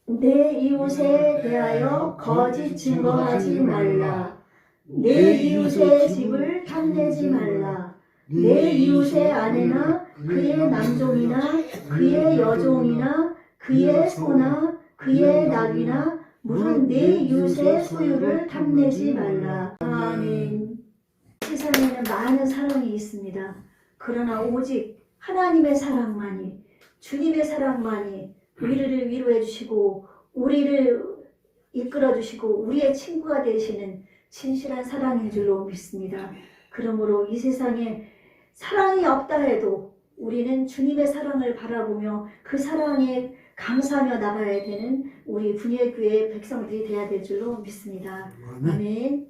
내 이웃에 대하여 거짓 증거하지 말라. 내 이웃의 집을 탐내지 말라. 내 이웃의 아내나 그의 남종이나 그의 여종이나 그의 소나 그의 낙이나 물은 내 이웃의 소유를 탐내지 말라. 아멘. 세상에는 많은 사랑이 있습니다. 그러나 오직 하나님의 사랑만이, 주님의 사랑만이 우리를 위로해 주시고 우리를 이끌어 주시고 우리의 친구가 되시는 진실한 사랑인 줄로 믿습니다. 그러므로 이 세상에 사랑이 없다 해도 우리는 주님의 사랑을 바라보며 그 사랑에 감사하며 나가야 되는 우리 분열교회 백성들이 되어야 될 줄로 믿습니다. 아멘.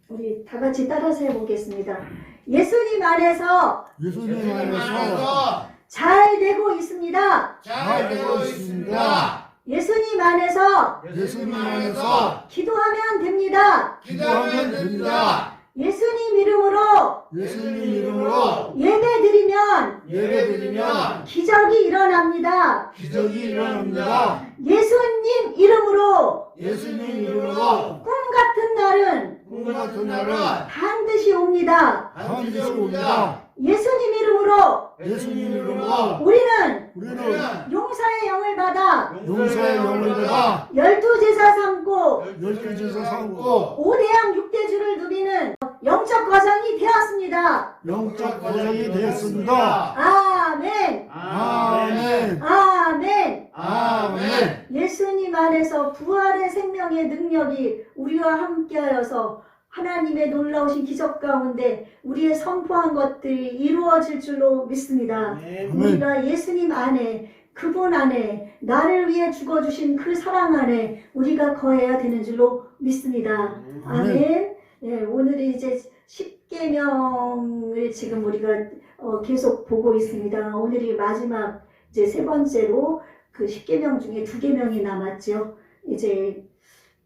우리 다 같이 따라서 해보겠습니다. 예수님 안에서 잘 되고 있습니다. 잘 되고 있습니다. 예수님 안에서 기도하면 됩니다. 기도하면 됩니다. 예수님 이름으로 예배드리면 기적이 일어납니다. 기적이 일어납니다. 예수님 이름으로 꿈 같은 날은 반드시 옵니다. 예수님 이름으로 우리는 용사의 영을 받아 열두 제사 삼고 5대양 6대주를 누리는 영적 거장이 되었습니다. 아멘. 예수님 안에서 부활의 생명의 능력이 우리와 함께하여서 하나님의 놀라우신 기적 가운데 우리의 선포한 것들이 이루어질 줄로 믿습니다. 우리가 예수님 안에, 그분 안에, 나를 위해 죽어주신 그 사랑 안에 우리가 거해야 되는 줄로 믿습니다. 아멘. 네, 오늘이 이제 10계명을 지금 우리가 계속 보고 있습니다. 오늘이 마지막 이제 세 번째로 그 10계명 중에 2계명이 남았죠. 이제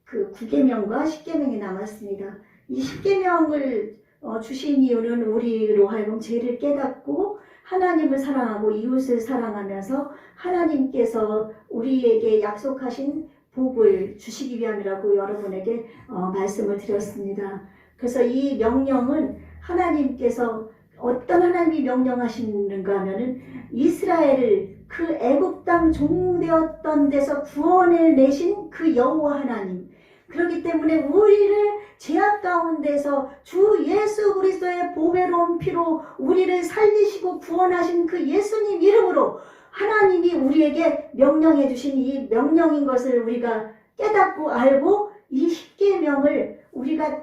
그 9계명과 10계명이 남았습니다. 이 10계명을 주신 이유는 우리로 하여금 죄를 깨닫고 하나님을 사랑하고 이웃을 사랑하면서 하나님께서 우리에게 약속하신 복을 주시기 위함이라고 여러분에게 말씀을 드렸습니다. 그래서 이 명령은 하나님께서 어떤 하나님이 명령하시는가 하면은 이스라엘을 그 애굽 땅 종되었던 데서 구원을 내신 그 여호와 하나님, 그렇기 때문에 우리를 죄악 가운데서 주 예수 그리스도의 보배로운 피로 우리를 살리시고 구원하신 그 예수님 이름으로 하나님이 우리에게 명령해 주신 이 명령인 것을 우리가 깨닫고 알고 이 10계명을 우리가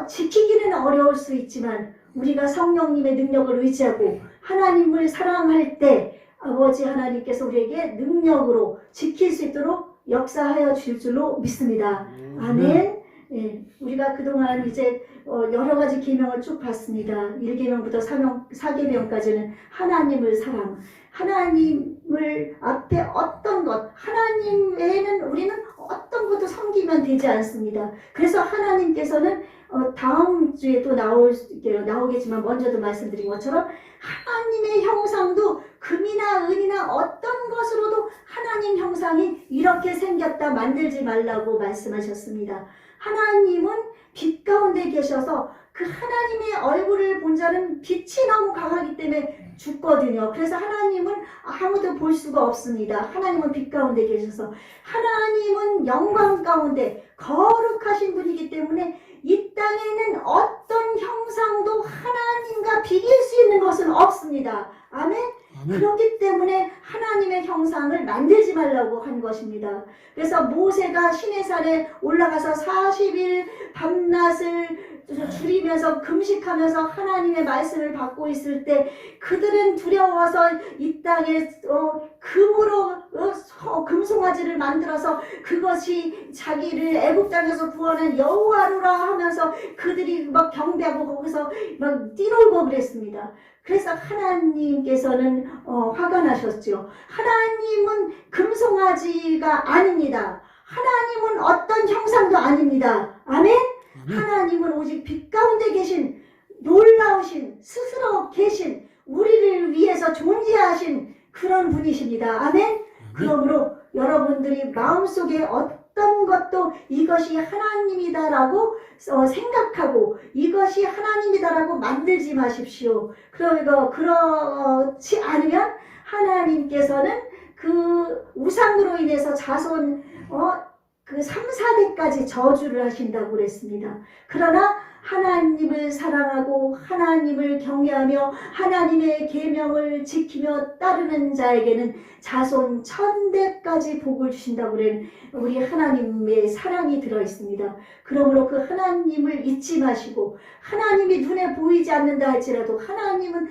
지키기는 어려울 수 있지만 우리가 성령님의 능력을 의지하고 하나님을 사랑할 때 아버지 하나님께서 우리에게 능력으로 지킬 수 있도록 역사하여 줄 줄로 믿습니다. 아멘. 예, 우리가 그동안 이제 여러 가지 계명을 쭉 봤습니다. 1계명부터 4계명까지는 하나님을 사랑, 하나님을 앞에 어떤 것, 하나님 외에는 우리는 어떤 것도 섬기면 되지 않습니다. 그래서 하나님께서는 다음 주에 또 나오겠지만 먼저도 말씀드린 것처럼 하나님의 형상도 금이나 은이나 어떤 것으로도 하나님 형상이 이렇게 생겼다 만들지 말라고 말씀하셨습니다. 하나님은 빛 가운데 계셔서 그 하나님의 얼굴을 본 자는 빛이 너무 강하기 때문에 죽거든요. 그래서 하나님은 아무도 볼 수가 없습니다. 하나님은 빛 가운데 계셔서 하나님은 영광 가운데 거룩하신 분이기 때문에 이 땅에는 어떤 형상도 하나님과 비길 수 있는 것은 없습니다. 아멘? 그렇기 때문에 하나님의 형상을 만들지 말라고 한 것입니다. 그래서 모세가 시내산에 올라가서 40일 밤낮을 줄이면서 금식하면서 하나님의 말씀을 받고 있을 때 그들은 두려워서 이 땅에 금으로 금송아지를 만들어서 그것이 자기를 애굽 땅에서 구원한 여호와로라 하면서 그들이 막 경배하고 거기서 막 뛰놀고 그랬습니다. 그래서 하나님께서는 화가 나셨죠. 하나님은 금송아지가 아닙니다. 하나님은 어떤 형상도 아닙니다. 아멘? 하나님은 오직 빛 가운데 계신 놀라우신 스스로 계신 우리를 위해서 존재하신 그런 분이십니다. 아멘? 그러므로 여러분들이 마음속에 어떤 것도 이것이 하나님이다라고 생각하고 이것이 하나님이다라고 만들지 마십시오. 그렇지 않으면 하나님께서는 그 우상으로 인해서 자손 그 3, 4대까지 저주를 하신다고 그랬습니다. 그러나 하나님을 사랑하고 하나님을 경외하며 하나님의 계명을 지키며 따르는 자에게는 자손 1000대까지 복을 주신다고 그런 우리 하나님의 사랑이 들어있습니다. 그러므로 그 하나님을 잊지 마시고 하나님이 눈에 보이지 않는다 할지라도 하나님은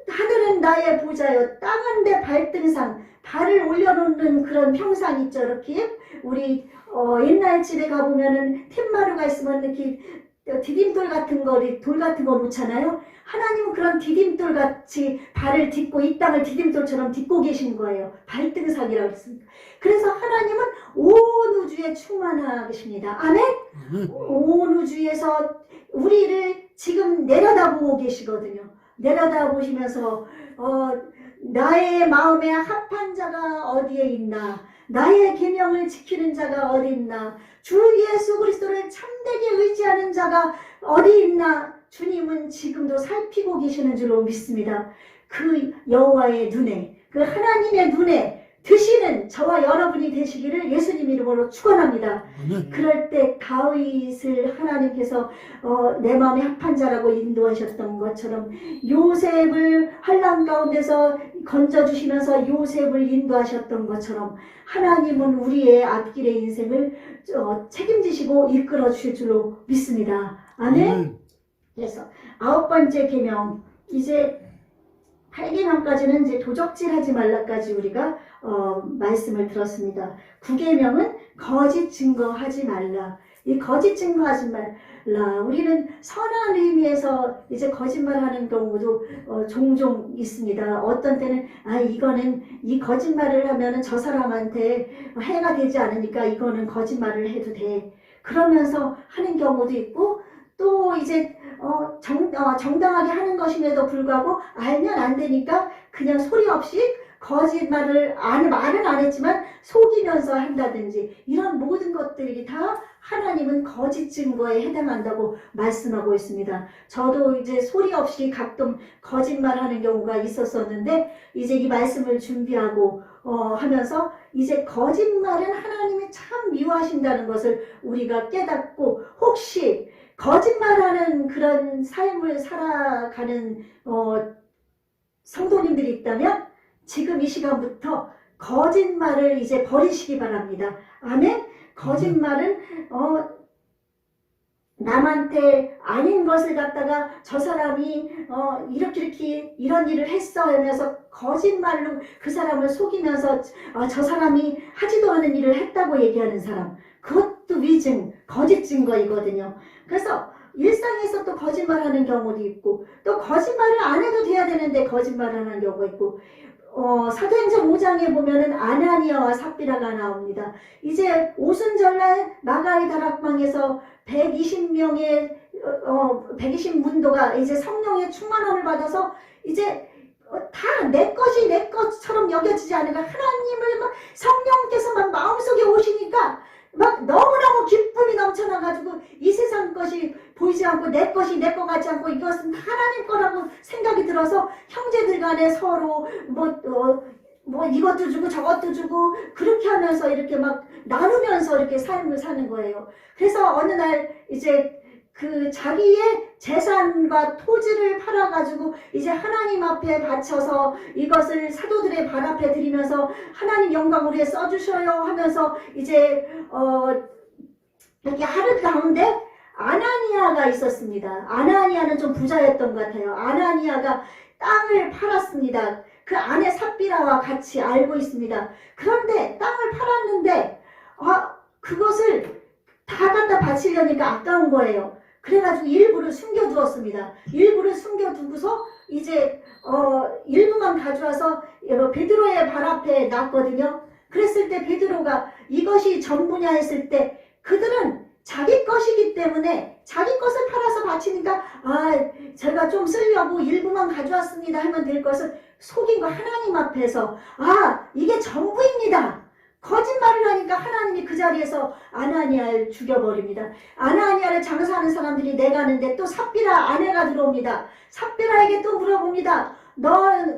하늘은 나의 보좌여 땅은 내 발등상 발을 올려놓는 그런 평상 있죠. 이렇게 우리 옛날 집에 가보면은 툇마루가 있으면 이렇게 디딤돌 같은 거, 돌 같은 거 놓잖아요. 하나님은 그런 디딤돌 같이 발을 딛고 이 땅을 디딤돌처럼 딛고 계신 거예요. 발등상이라고 했습니다. 그래서 하나님은 온 우주에 충만하십니다. 아멘? 온 우주에서 우리를 지금 내려다보고 계시거든요. 내려다보시면서 나의 마음에 합한 자가 어디에 있나? 나의 계명을 지키는 자가 어디 있나? 주 예수 그리스도를 참되게 의지하는 자가 어디 있나? 주님은 지금도 살피고 계시는 줄로 믿습니다. 그 여호와의 눈에, 그 하나님의 눈에 드시는 저와 여러분이 되시기를 예수님 이름으로 축원합니다. 그럴 때 다윗을 하나님께서 내 마음에 합한 자라고 인도하셨던 것처럼 요셉을 환난 가운데서 건져주시면서 요셉을 인도하셨던 것처럼 하나님은 우리의 앞길의 인생을 책임지시고 이끌어 주실 줄로 믿습니다. 아멘. 그래서 9번째 계명, 이제 8계명까지는 이제 도적질하지 말라까지 우리가 말씀을 들었습니다. 9계명은 거짓 증거하지 말라. 이 거짓 증거하지 말라. 우리는 선한 의미에서 이제 거짓말하는 경우도 종종 있습니다. 어떤 때는 이거는 이 거짓말을 하면은 저 사람한테 해가 되지 않으니까 이거는 거짓말을 해도 돼. 그러면서 하는 경우도 있고 또 이제 정당하게 하는 것임에도 불구하고 알면 안 되니까 그냥 소리 없이 거짓말을 말은 안 했지만 속이면서 한다든지 이런 모든 것들이 다 하나님은 거짓 증거에 해당한다고 말씀하고 있습니다. 저도 이제 소리 없이 가끔 거짓말하는 경우가 있었었는데 이제 이 말씀을 준비하고 하면서 이제 거짓말은 하나님이 참 미워하신다는 것을 우리가 깨닫고 혹시 거짓말하는 그런 삶을 살아가는 성도님들이 있다면 지금 이 시간부터 거짓말을 이제 버리시기 바랍니다. 아멘? 거짓말은 남한테 아닌 것을 갖다가 저 사람이 이렇게 이런 일을 했어 하면서 거짓말로 그 사람을 속이면서 저 사람이 하지도 않은 일을 했다고 얘기하는 사람, 그것도 위증, 거짓 증거이거든요. 그래서 일상에서 또 거짓말하는 경우도 있고 또 거짓말을 안 해도 돼야 되는데 거짓말하는 경우가 있고 사도행전 5장에 보면은 아나니아와 삽비라가 나옵니다. 이제 오순절날 마가의 다락방에서 120명의 120문도가 이제 성령의 충만함을 받아서 이제 다 내 것이 내 것처럼 여겨지지 않으니까 하나님을 막 성령께서 막 마음속에 오시니까 막 너무너무 기쁨이 넘쳐나가지고 이 세상 것이 보이지 않고 내 것이 내 것 같지 않고 이것은 하나님 거라고 생각이 들어서 형제들 간에 서로 뭐 이것도 주고 저것도 주고 그렇게 하면서 이렇게 막 나누면서 이렇게 삶을 사는 거예요. 그래서 어느 날 이제 그 자기의 재산과 토지를 팔아가지고 이제 하나님 앞에 바쳐서 이것을 사도들의 발 앞에 드리면서 하나님 영광 우리에 써주셔요 하면서 이제 이렇게 하루 가운데 아나니아가 있었습니다. 아나니아는 좀 부자였던 것 같아요. 아나니아가 땅을 팔았습니다. 그 안에 삽비라와 같이 알고 있습니다. 그런데 땅을 팔았는데 그것을 다 갖다 바치려니까 아까운 거예요. 그래가지고 일부를 숨겨두었습니다. 일부를 숨겨두고서 이제 일부만 가져와서 베드로의 발 앞에 놨거든요. 그랬을 때 베드로가 이것이 전부냐 했을 때 그들은 자기 것이기 때문에 자기 것을 팔아서 바치니까 제가 좀 쓰려고 일부만 가져왔습니다 하면 될 것을 속인 거 하나님 앞에서 아 이게 전부입니다. 거짓말을 하니까 하나님이 그 자리에서 아나니아를 죽여버립니다. 아나니아를 장사하는 사람들이 내가는데 또 삽비라 아내가 들어옵니다. 삽비라에게 또 물어봅니다.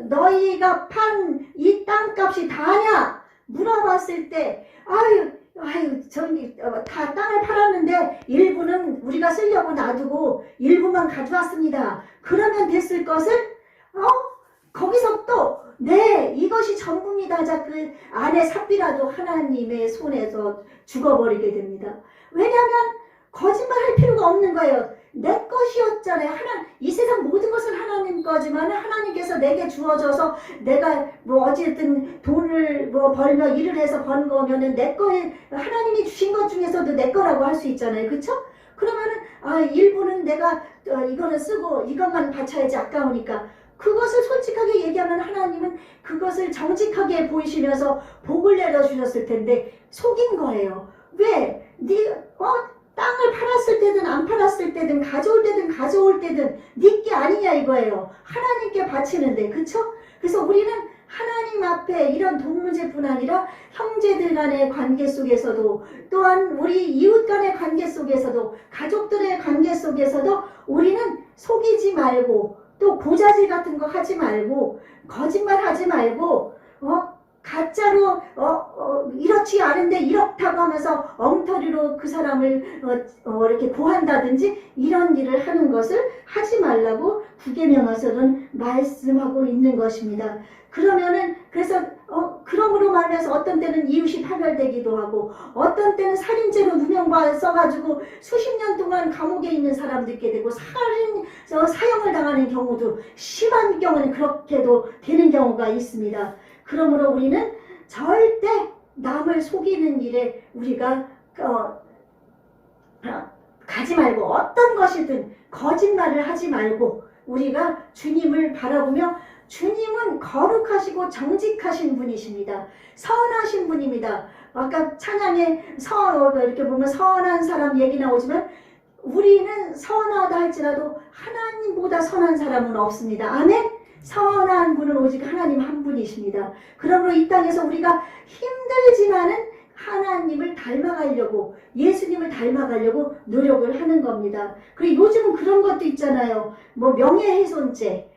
너희가 판 이 땅값이 다냐? 물어봤을 때 저희 다 땅을 팔았는데 일부는 우리가 쓰려고 놔두고 일부만 가져왔습니다. 그러면 됐을 것을 거기서 또 네, 이것이 전부입니다. 자, 그 아내 삽비라도 하나님의 손에서 죽어버리게 됩니다. 왜냐하면 거짓말할 필요가 없는 거예요. 내 것이었잖아요. 이 세상 모든 것은 하나님 거지만 하나님께서 내게 주어져서 내가 뭐 어쨌든 돈을 뭐 벌며 일을 해서 번 거면은 내 거에 하나님이 주신 것 중에서도 내 거라고 할 수 있잖아요. 그쵸? 그러면은 일부는 내가 이거는 쓰고 이것만 바쳐야지 아까우니까 그것을 솔직하게 얘기하면 하나님은 그것을 정직하게 보이시면서 복을 내려주셨을 텐데 속인 거예요. 왜? 땅을 팔았을 때든 안 팔았을 때든 가져올 때든 네 게 아니냐 이거예요. 하나님께 바치는데 그쵸? 그래서 우리는 하나님 앞에 이런 돈 문제뿐 아니라 형제들 간의 관계 속에서도 또한 우리 이웃 간의 관계 속에서도 가족들의 관계 속에서도 우리는 속이지 말고 또 고자질 같은 거 하지 말고 거짓말 하지 말고 가짜로 이렇지 않은데 이렇다고 하면서 엉터리로 그 사람을 이렇게 고한다든지 이런 일을 하는 것을 하지 말라고 구계명서는 말씀하고 있는 것입니다. 그래서 그러므로 말해서 어떤 때는 이웃이 파멸되기도 하고 어떤 때는 살인죄로 누명과 써가지고 수십 년 동안 감옥에 있는 사람도 있게 되고 사형을 당하는 경우도 심한 경우는 그렇게도 되는 경우가 있습니다. 그러므로 우리는 절대 남을 속이는 일에 우리가 가지 말고 어떤 것이든 거짓말을 하지 말고 우리가 주님을 바라보며 주님은 거룩하시고 정직하신 분이십니다. 선하신 분입니다. 아까 찬양에 이렇게 보면 선한 사람 얘기 나오지만 우리는 선하다 할지라도 하나님보다 선한 사람은 없습니다. 아멘? 선한 분은 오직 하나님 한 분이십니다. 그러므로 이 땅에서 우리가 힘들지만은 하나님을 닮아가려고 예수님을 닮아가려고 노력을 하는 겁니다. 그리고 요즘은 그런 것도 있잖아요. 뭐 명예훼손죄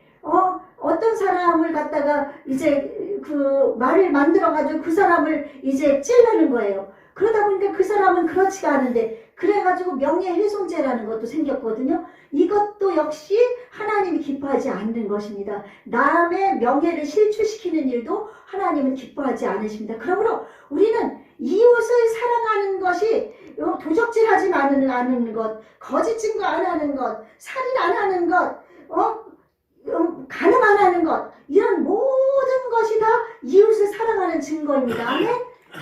어떤 사람을 갖다가 이제 그 말을 만들어가지고 그 사람을 이제 찌르는 거예요. 그러다 보니까 그 사람은 그렇지가 않은데 그래가지고 명예훼손죄라는 것도 생겼거든요. 이것도 역시 하나님이 기뻐하지 않는 것입니다. 남의 명예를 실추시키는 일도 하나님은 기뻐하지 않으십니다. 그러므로 우리는 이웃을 사랑하는 것이 도적질하지 않는 것, 거짓 증거 안 하는 것, 살인 안 하는 것, 간음 안 하는 것, 이런 모든 것이 다 이웃을 사랑하는 증거입니다. 아멘?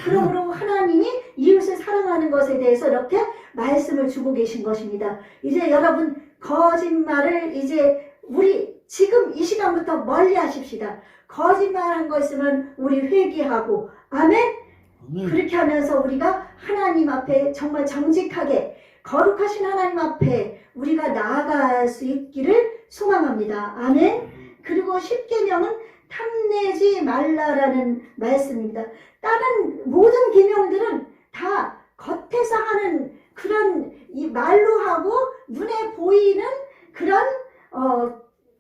그러므로 하나님이 이웃을 사랑하는 것에 대해서 이렇게 말씀을 주고 계신 것입니다. 이제 여러분 거짓말을 이제 우리 지금 이 시간부터 멀리 하십시다. 거짓말한 거 있으면 우리 회개하고 아멘? 그렇게 하면서 우리가 하나님 앞에 정말 정직하게 거룩하신 하나님 앞에 우리가 나아갈 수 있기를 소망합니다. 아멘? 그리고 10계명은 탐내지 말라라는 말씀입니다. 다른 모든 계명들은 다 겉에서 하는 그런 이 말로 하고 눈에 보이는 그런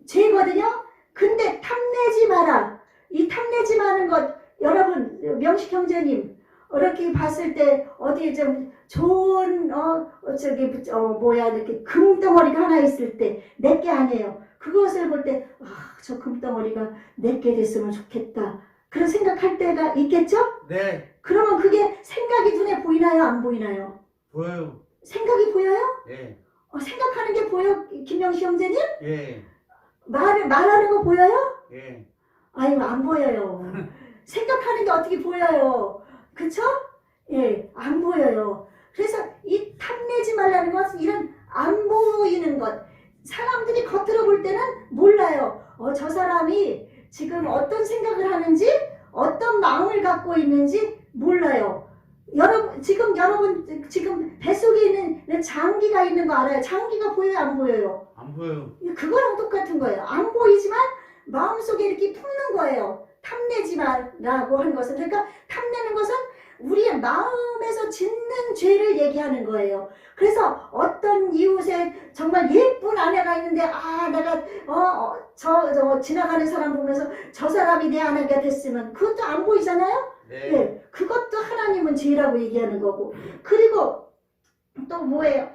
죄거든요. 근데 탐내지 마라. 이 탐내지 마는 것 여러분 명식 형제님 이렇게 봤을 때 어디에 좀 좋은 이렇게 금덩어리가 하나 있을 때 내게 아니에요. 그것을 볼 때 저 금덩어리가 내게 됐으면 좋겠다. 그런 생각할 때가 있겠죠? 네. 그러면 그게 생각이 눈에 보이나요? 안 보이나요? 보여요. 생각이 보여요? 네. 생각하는 게 보여? 김영시 형제님? 예. 말하는 거 보여요? 예. 아유 안 보여요. 생각하는 게 어떻게 보여요? 그쵸? 예, 안 보여요. 그래서 이 탐내지 말라는 것은 이런 안 보이는 것. 사람들이 겉으로 볼 때는 몰라요. 저 사람이 지금 어떤 생각을 하는지, 어떤 마음을 갖고 있는지 몰라요. 여러분 지금 뱃속에 있는 장기가 있는 거 알아요? 장기가 보여요? 안 보여요? 안 보여요. 그거랑 똑같은 거예요. 안 보이지만 마음속에 이렇게 품는 거예요. 탐내다라고 하는 것은, 그러니까 탐내는 것은 우리의 마음에서 짓는 죄를 얘기하는 거예요. 그래서 어떤 이웃에 정말 예쁜 아내가 있는데, 내가 지나가는 사람 보면서 저 사람이 내 아내가 됐으면, 그것도 안 보이잖아요? 네. 그것도 하나님은 죄라고 얘기하는 거고. 그리고 또 뭐예요?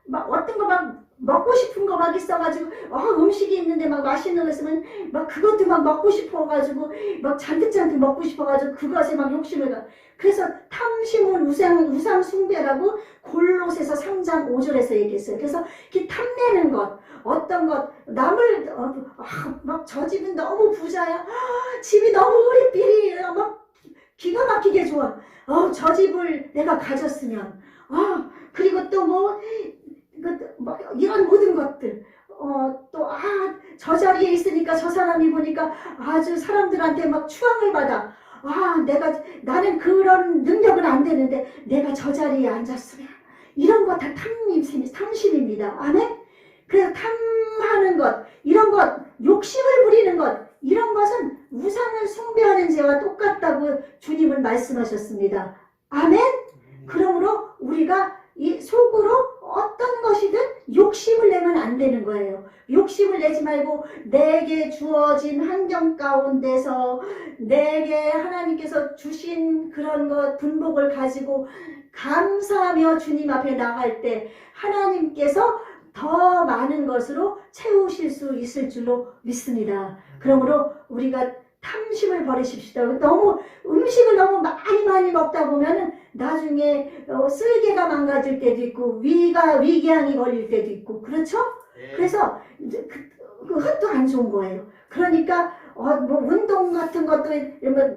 막 어떤 거 막 먹고 싶은 거 막 있어가지고, 음식이 있는데 막 맛있는 거 있으면 막 그것도 막 먹고 싶어가지고, 막 잔뜩 먹고 싶어가지고 그것에 막 욕심을 가. 그래서 탐심은 우상 숭배라고 골로새서 3장 5절에서 얘기했어요. 그래서 이렇게 탐내는 것, 어떤 것, 남을 막 저 집은 너무 부자야, 집이 너무 우리끼리 막 기가 막히게 좋아, 저 집을 내가 가졌으면, 그리고 또 뭐 이런 모든 것들, 저 자리에 있으니까 저 사람이 보니까 아주 사람들한테 막 추앙을 받아. 나는 그런 능력은 안 되는데 내가 저 자리에 앉았으면. 이런 거 다 탐심입니다. 아멘? 그래서 탐하는 것, 이런 것, 욕심을 부리는 것, 이런 것은 우상을 숭배하는 죄와 똑같다고 주님은 말씀하셨습니다. 아멘? 그러므로 우리가 이 속으로 어떤 것이든 욕심을 내면 안 되는 거예요. 욕심을 내지 말고 내게 주어진 환경 가운데서 내게 하나님께서 주신 그런 것, 분복을 가지고 감사하며 주님 앞에 나갈 때 하나님께서 더 많은 것으로 채우실 수 있을 줄로 믿습니다. 그러므로 우리가 탐심을 버리십시다. 너무 음식을 너무 많이 먹다 보면은 나중에 쓸개가 망가질 때도 있고 위궤양이 걸릴 때도 있고, 그렇죠? 그래서 그것도 안 좋은 거예요. 그러니까 뭐 운동 같은 것도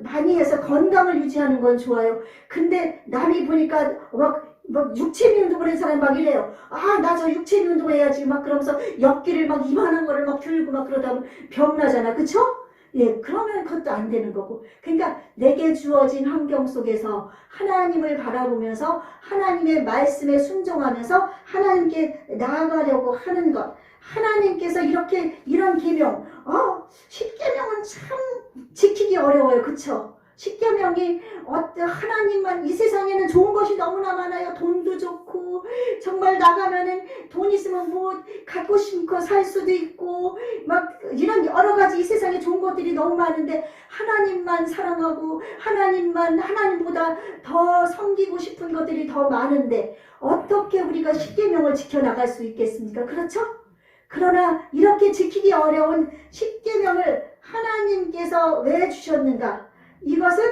많이 해서 건강을 유지하는 건 좋아요. 근데 남이 보니까 막 육체미 운동을 하는 사람이 막 이래요. 나 저 육체미 운동 해야지 막 그러면서 역기를 막 이만한 거를 막 들고 막 그러다 보면 병나잖아. 그쵸? 예, 그러면 그것도 안 되는 거고. 그러니까 내게 주어진 환경 속에서 하나님을 바라보면서 하나님의 말씀에 순종하면서 하나님께 나아가려고 하는 것. 하나님께서 이런 계명, 10계명은 참 지키기 어려워요. 그쵸? 10계명이 하나님만, 이 세상에는 좋은 것이 너무나 많아요. 돈도 좋고, 정말 나가면은 돈 있으면 뭐 갖고 싶고 살 수도 있고, 막 이런 여러 가지 이 세상에 좋은 것들이 너무 많은데, 하나님만 사랑하고 하나님보다 더 섬기고 싶은 것들이 더 많은데 어떻게 우리가 10계명을 지켜나갈 수 있겠습니까? 그렇죠? 그러나 이렇게 지키기 어려운 10계명을 하나님께서 왜 주셨는가? 이것은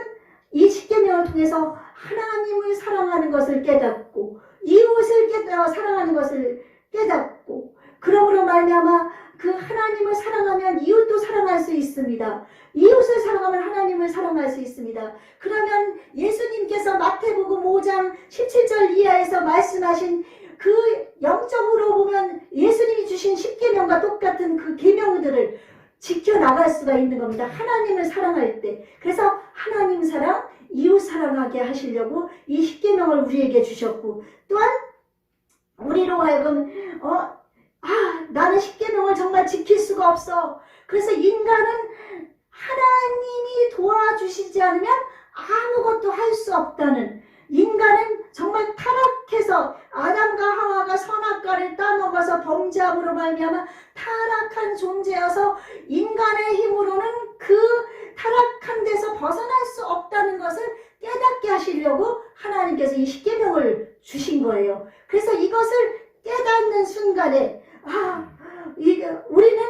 이 10계명을 통해서 하나님을 사랑하는 것을 깨닫고 이웃을 사랑하는 것을 깨닫고, 그러므로 말미암아 그 하나님을 사랑하면 이웃도 사랑할 수 있습니다. 이웃을 사랑하면 하나님을 사랑할 수 있습니다. 그러면 예수님께서 마태복음 5장 17절 이하에서 말씀하신 그 영적으로 보면 예수님이 주신 10계명과 똑같은 그 계명들을 지켜나갈 수가 있는 겁니다. 하나님을 사랑할 때. 그래서 하나님 사랑, 이웃 사랑하게 하시려고 이 10계명을 우리에게 주셨고, 또한 우리로 하여금 나는 10계명을 정말 지킬 수가 없어. 그래서 인간은 하나님이 도와주시지 않으면 아무것도 할 수 없다는, 인간은 정말 타락해서 아담과 하와가 선악과를 따먹어서 범죄함으로 말미암아 타락한 존재여서 인간의 힘으로는 그 타락한 데서 벗어날 수 없다는 것을 깨닫게 하시려고 하나님께서 이 10계명을 주신 거예요. 그래서 이것을 깨닫는 순간에 우리는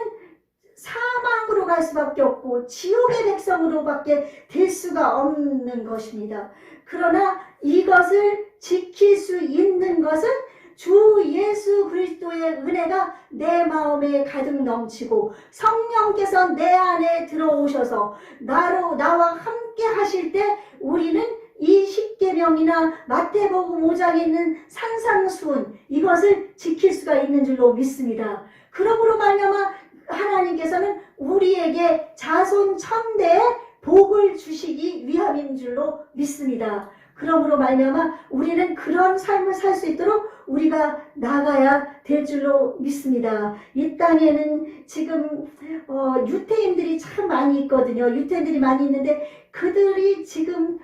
사망으로 갈 수밖에 없고 지옥의 백성으로밖에 될 수가 없는 것입니다. 그러나 이것을 지킬 수 있는 것은 주 예수 그리스도의 은혜가 내 마음에 가득 넘치고 성령께서 내 안에 들어오셔서 나와 함께 하실 때 우리는 이 10계명이나 마태복음 5장에 있는 산상수훈, 이것을 지킬 수가 있는 줄로 믿습니다. 그러므로 말미암아 하나님께서는 우리에게 자손 1000대의 복을 주시기 위함인 줄로 믿습니다. 그러므로 말미암아 우리는 그런 삶을 살 수 있도록 우리가 나가야 될 줄로 믿습니다. 이 땅에는 지금 유태인들이 참 많이 있거든요. 유태인들이 많이 있는데 그들이 지금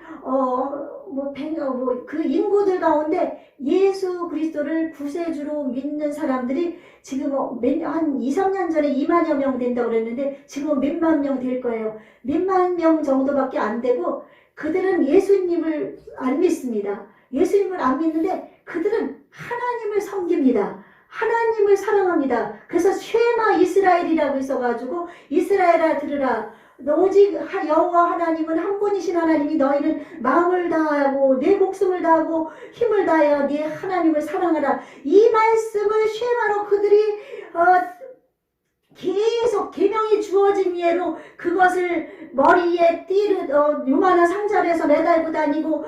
그 인구들 가운데 예수 그리스도를 구세주로 믿는 사람들이 지금 한 2, 3년 전에 2만여 명 된다고 그랬는데 지금은 몇만 명 될 거예요. 몇만 명 정도밖에 안 되고 그들은 예수님을 안 믿습니다. 예수님을 안 믿는데 그들은 하나님을 섬깁니다. 하나님을 사랑합니다. 그래서 쉐마 이스라엘이라고 있어가지고 이스라엘아 들으라. 오직 여호와 하나님은 한 분이신 하나님이 너희는 마음을 다하고 내 목숨을 다하고 힘을 다하여 네 하나님을 사랑하라. 이 말씀을 쉐마로 그들이 계속 계명이 주어진 예로 그것을 머리에 띠를 요만한 상자에서 매달고 다니고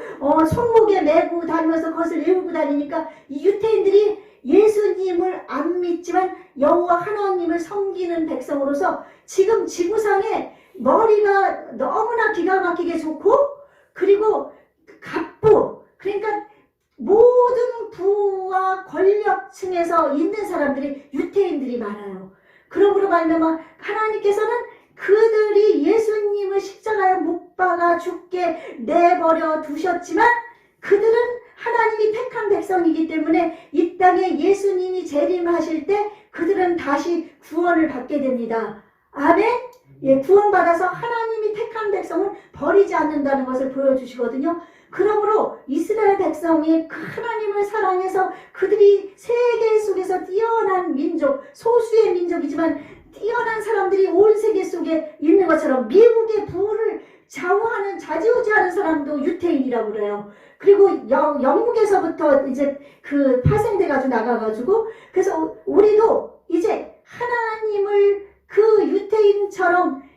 손목에 메고 다니면서 그것을 외우고 다니니까 이 유태인들이 예수님을 안 믿지만 여호와 하나님을 섬기는 백성으로서 지금 지구상에 머리가 너무나 기가 막히게 좋고 그리고 갑부 그러니까 모든 부와 권력층에서 있는 사람들이 유태인들이 많아요. 그러므로 말미암아 하나님께서는 그들이 예수님을 십자가에 못 박아 죽게 내버려 두셨지만 그들은 하나님이 택한 백성이기 때문에 이 땅에 예수님이 재림하실 때 그들은 다시 구원을 받게 됩니다. 아멘? 예, 구원받아서 하나님이 택한 백성을 버리지 않는다는 것을 보여주시거든요. 그러므로 이스라엘 백성이 그 하나님을 사랑해서 그들이 세계 속에서 뛰어난 민족, 소수의 민족이지만 뛰어난 사람들이 온 세계 속에 있는 것처럼 미국의 부를 좌지우지하는 사람도 유태인이라고 그래요. 그리고 영국에서부터 이제 그 파생돼가지고 나가가지고 그래서 우리도 이제 하나님을 그 유태인처럼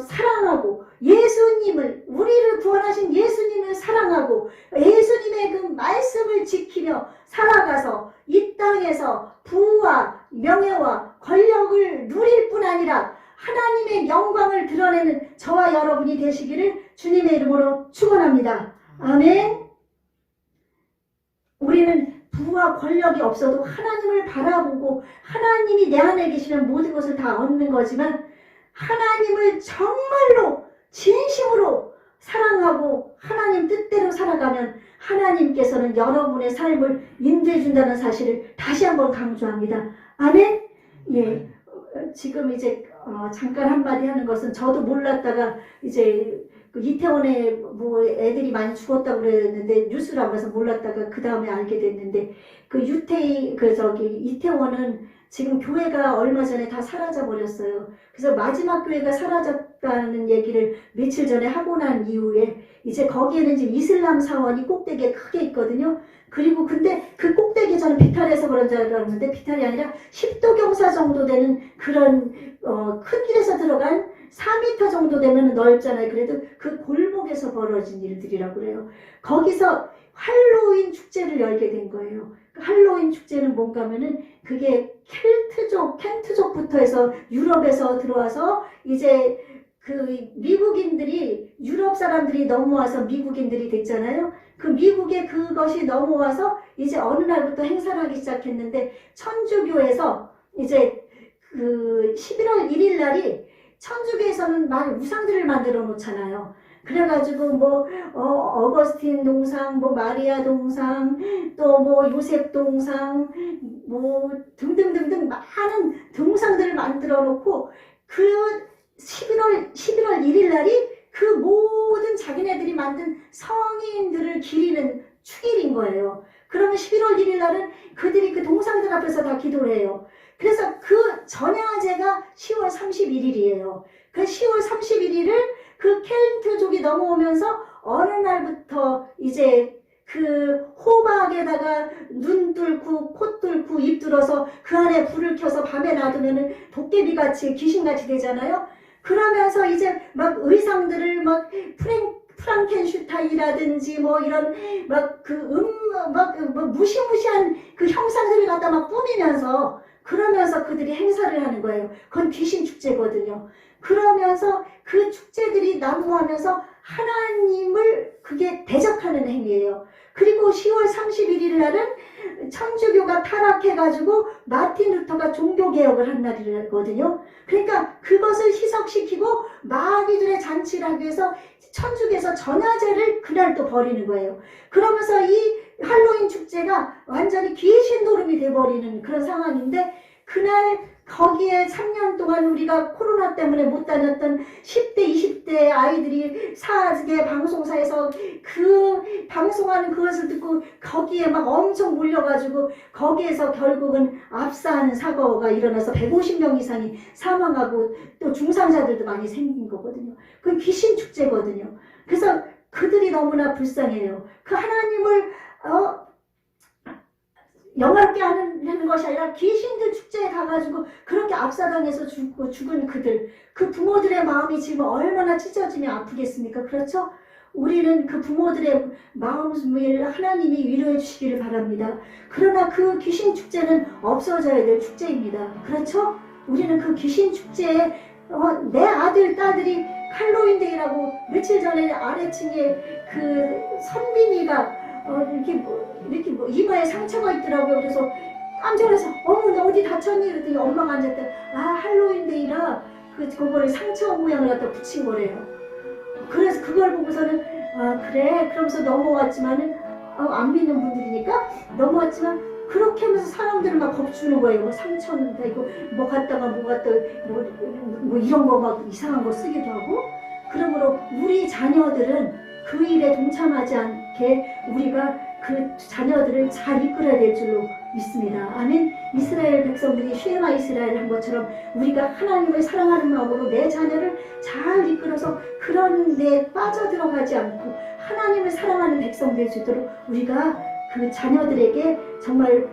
사랑하고 예수님을 우리를 구원하신 예수님을 사랑하고 예수님의 그 말씀을 지키며 살아가서 이 땅에서 부와 명예와 권력을 누릴 뿐 아니라 하나님의 영광을 드러내는 저와 여러분이 되시기를 주님의 이름으로 축원합니다. 아멘. 우리는 부와 권력이 없어도 하나님을 바라보고 하나님이 내 안에 계시면 모든 것을 다 얻는 거지만 하나님을 정말로 진심으로 사랑하고 하나님 뜻대로 살아가면 하나님께서는 여러분의 삶을 인도해 준다는 사실을 다시 한번 강조합니다. 아멘. 예. 지금 이제 잠깐 한마디 하는 것은 저도 몰랐다가 이제 그 이태원에 뭐 애들이 많이 죽었다고 그랬는데 뉴스를 안 봐서 몰랐다가 그 다음에 알게 됐는데 그 이태원은 지금 교회가 얼마 전에 다 사라져 버렸어요. 그래서 마지막 교회가 사라졌다는 얘기를 며칠 전에 하고 난 이후에 이제 거기에는 지금 이슬람 사원이 꼭대기에 크게 있거든요. 그리고 근데 그 꼭대기 저는 비탈해서 그런 줄 알았는데 비탈이 아니라 10도 경사 정도 되는 그런 큰 길에서 들어간 4m 정도 되면 넓잖아요. 그래도 그 골목에서 벌어진 일들이라고 그래요. 거기서 할로윈 축제를 열게 된 거예요. 할로윈 축제는 뭔가 하면은 그게 켈트족부터 해서 유럽에서 들어와서 이제 그 미국인들이 유럽 사람들이 넘어와서 미국인들이 됐잖아요. 그 미국에 그것이 넘어와서 이제 어느 날부터 행사를 하기 시작했는데 천주교에서 이제 그 11월 1일 날이 천주교에서는 막 우상들을 만들어 놓잖아요. 그래가지고 뭐 어거스틴 동상, 뭐 마리아 동상, 또 뭐 요셉 동상, 뭐 등등등등 많은 동상들을 만들어 놓고 그 11월 1일 날이 그 모든 자기네들이 만든 성인들을 기리는 축일인 거예요. 그러면 11월 1일 날은 그들이 그 동상들 앞에서 다 기도를 해요. 그래서 그 전야제가 10월 31일이에요. 그 10월 31일을 그 켈트족이 넘어오면서 어느 날부터 이제 그 호박에다가 눈 뚫고 코 뚫고 입 뚫어서 그 안에 불을 켜서 밤에 놔두면은 도깨비같이 귀신같이 되잖아요. 그러면서 이제 막 의상들을 막 프랑켄슈타인이라든지 뭐 이런 막 무시무시한 그 형상들을 갖다 막 꾸미면서 그러면서 그들이 행사를 하는 거예요. 그건 귀신 축제거든요. 그러면서 그 축제들이 난무하면서 하나님을 그게 대적하는 행위예요. 그리고 10월 31일 날은 천주교가 타락해가지고 마틴 루터가 종교개혁을 한 날이거든요. 그러니까 그것을 희석시키고 마귀들의 잔치를 하기 위해서 천주교에서 전야제를 그날 또 벌이는 거예요. 그러면서 이 할로윈 축제가 완전히 귀신 노름이 돼버리는 그런 상황인데, 그날 거기에 3년 동안 우리가 코로나 때문에 못 다녔던 10대, 20대 아이들이 사계 방송사에서 그 방송하는 그것을 듣고 거기에 막 엄청 몰려가지고 거기에서 결국은 압사하는 사고가 일어나서 150명 이상이 사망하고 또 중상자들도 많이 생긴 거거든요. 그건 귀신 축제거든요. 그래서 그들이 너무나 불쌍해요. 그 하나님을 영화롭게 하는 것이 아니라 귀신들 축제에 가가지고 그렇게 압사당해서 죽은 그들, 그 부모들의 마음이 지금 얼마나 찢어지며 아프겠습니까? 그렇죠? 우리는 그 부모들의 마음을 하나님이 위로해 주시기를 바랍니다. 그러나 그 귀신 축제는 없어져야 될 축제입니다. 그렇죠? 우리는 그 귀신 축제에 내 아들, 딸들이 할로윈데이라고 며칠 전에 아래층에 그 선빈이가 이렇게 이마에 상처가 있더라고요. 그래서 깜짝 놀라서 어머 너 어디 다쳤니? 그랬더니 엄마가 앉았대. 아 할로윈데이라 그거를 상처 모양을 갖다 붙인 거래요. 그래서 그걸 보고서는 아 그래 그러면서 넘어왔지만은 안 믿는 분들이니까 넘어왔지만 그렇게 하면서 사람들을 막 겁주는 거예요. 뭐 상처는 다 이거 뭐 갖다가 뭐 갖다 뭐 이런 거 막 이상한 거 쓰기도 하고. 그러므로 우리 자녀들은 그 일에 동참하지 않게 우리가 그 자녀들을 잘 이끌어야 될 줄로 믿습니다. 아멘. 이스라엘 백성들이 쉐마 이스라엘 한 것처럼 우리가 하나님을 사랑하는 마음으로 내 자녀를 잘 이끌어서 그런 데 빠져들어가지 않고 하나님을 사랑하는 백성 될 수 있도록 우리가 그 자녀들에게 정말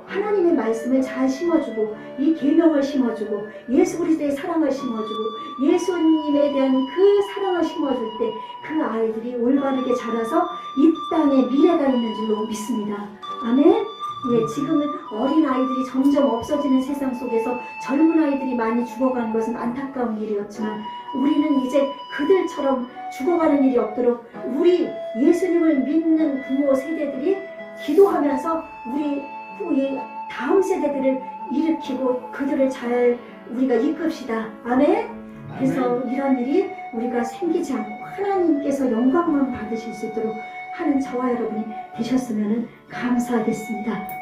하나님의 말씀을 잘 심어주고 이 계명을 심어주고 예수 그리스도의 사랑을 심어주고 예수님에 대한 그 사랑을 심어줄 때 그 아이들이 올바르게 자라서 이 땅에 미래가 있는 줄로 믿습니다. 아멘. 예, 지금은 어린 아이들이 점점 없어지는 세상 속에서 젊은 아이들이 많이 죽어가는 것은 안타까운 일이었지만 우리는 이제 그들처럼 죽어가는 일이 없도록 우리 예수님을 믿는 부모 세대들이 기도하면서 우리 후에 다음 세대들을 일으키고 그들을 잘 우리가 이끕시다. 아멘. 그래서 이런 일이 우리가 생기지 않고 하나님께서 영광만 받으실 수 있도록 하는 저와 여러분이 되셨으면 감사하겠습니다.